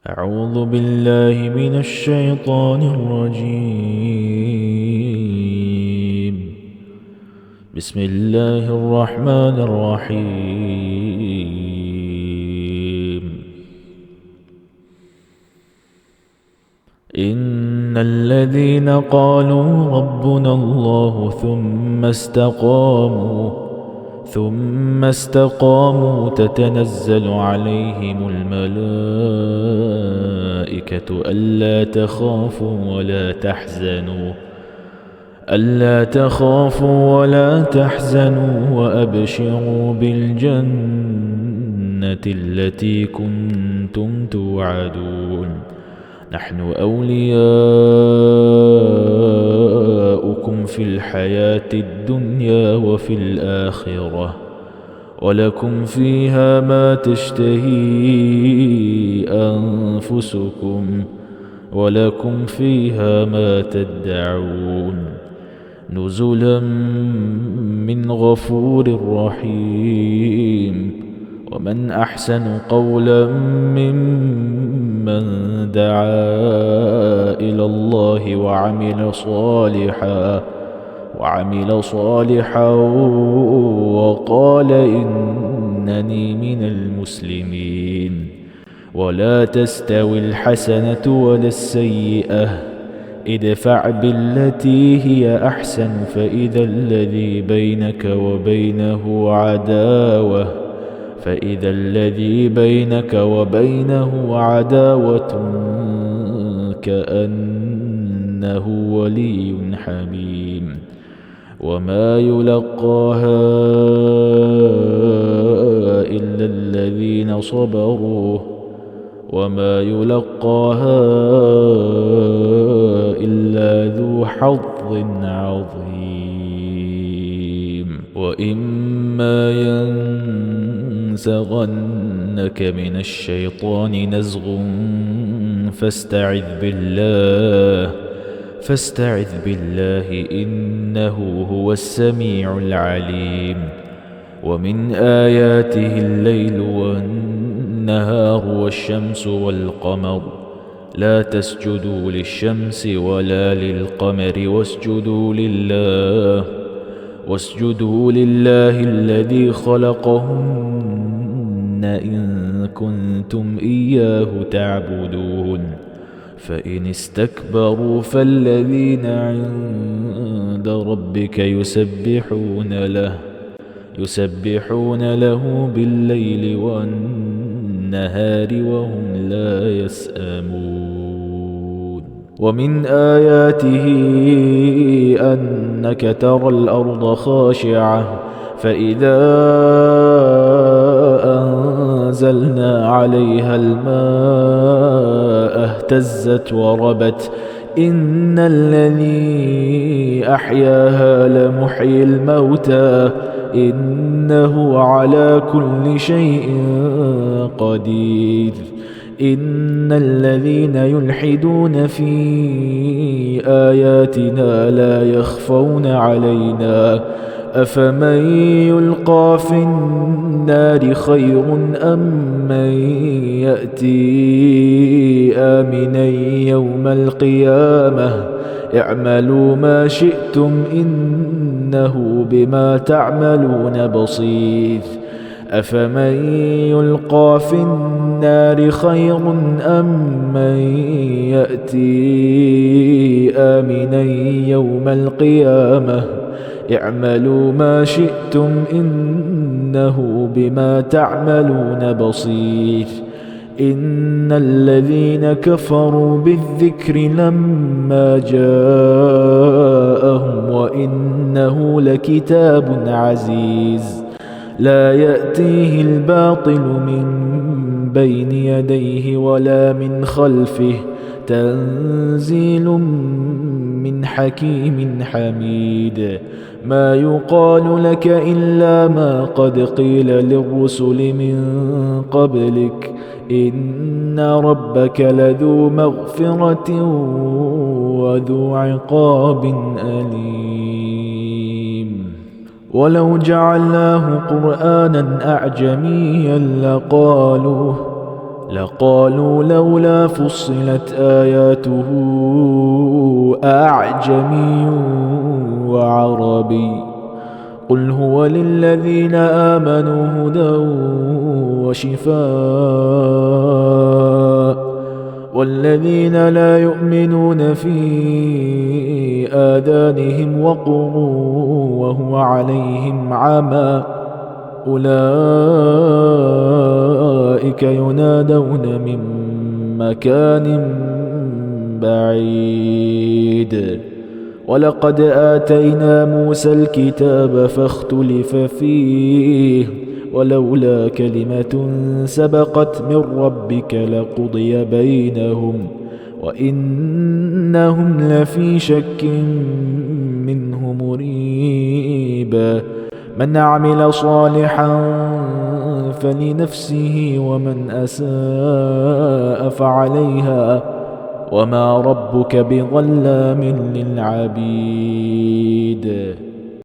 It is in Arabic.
أعوذ بالله من الشيطان الرجيم. بسم الله الرحمن الرحيم. إن الذين قالوا ربنا الله ثم استقاموا تتنزل عليهم الملائكة ألا تخافوا ولا تحزنوا وأبشروا بالجنة التي كنتم توعدون. نحن أولياؤكم في الحياة الدنيا وفي الآخرة، ولكم فيها ما تشتهي أنفسكم ولكم فيها ما تدعون، نزلا من غفور رحيم. ومن أحسن قولا ممن دعا إلى الله وعمل صالحا وقال إنني من المسلمين. ولا تستوي الحسنة ولا السيئة، ادفع بالتي هي أحسن فإذا الذي بينك وبينه عداوة كأنه ولي حميم. وما يلقاها إلا الذين صبروا وما يلقاها إلا ذو حظ عظيم. وإما ينزغنك من الشيطان نزغ فاستعذ بالله إنه هو السميع العليم. ومن آياته الليل والنهار والشمس والقمر، لا تسجدوا للشمس ولا للقمر واسجدوا لله الذي خلقهن إن كنتم إياه تعبدون. فإن استكبروا فالذين عند ربك يسبحون له بالليل والنهار وهم لا يسأمون. ومن آياته أنك ترى الأرض خاشعة فإذا أنزلنا عليها الماء اهتزت وربت. إن الذي أحياها لمحيي الموتى إنه على كل شيء قدير. إن الذين يلحدون في آياتنا لا يخفون علينا، أفمن يلقى في النار خير أم من يأتي آمنا يوم القيامة. اعملوا ما شئتم إنه بما تعملون بصير. أفمن يلقى في النار خير أم من يأتي آمنا يوم القيامة. اعملوا ما شئتم إنه بما تعملون بصير. إن الذين كفروا بالذكر لما جاءهم وإنه لكتاب عزيز، لا يأتيه الباطل من بين يديه ولا من خلفه، تنزيل من حكيم حميد. ما يقال لك إلا ما قد قيل للرسل من قبلك، إن ربك لذو مغفرة وذو عقاب أليم. ولو جعلناه قرآنا أعجميا لقالوا لولا فصلت آياته أعجمي وعربي قل هو للذين آمنوا هدى وشفاء والذين لا يؤمنون في آذانهم وقر وهو عليهم عمى أولئك ينادون من مكان بعيد ولقد آتينا موسى الكتاب فاختلف فيه ولولا كلمة سبقت من ربك لقضي بينهم وإنهم لفي شك منه مريب من عمل صالحا فلنفسه ومن أساء فعليها وما ربك بظلام للعبيد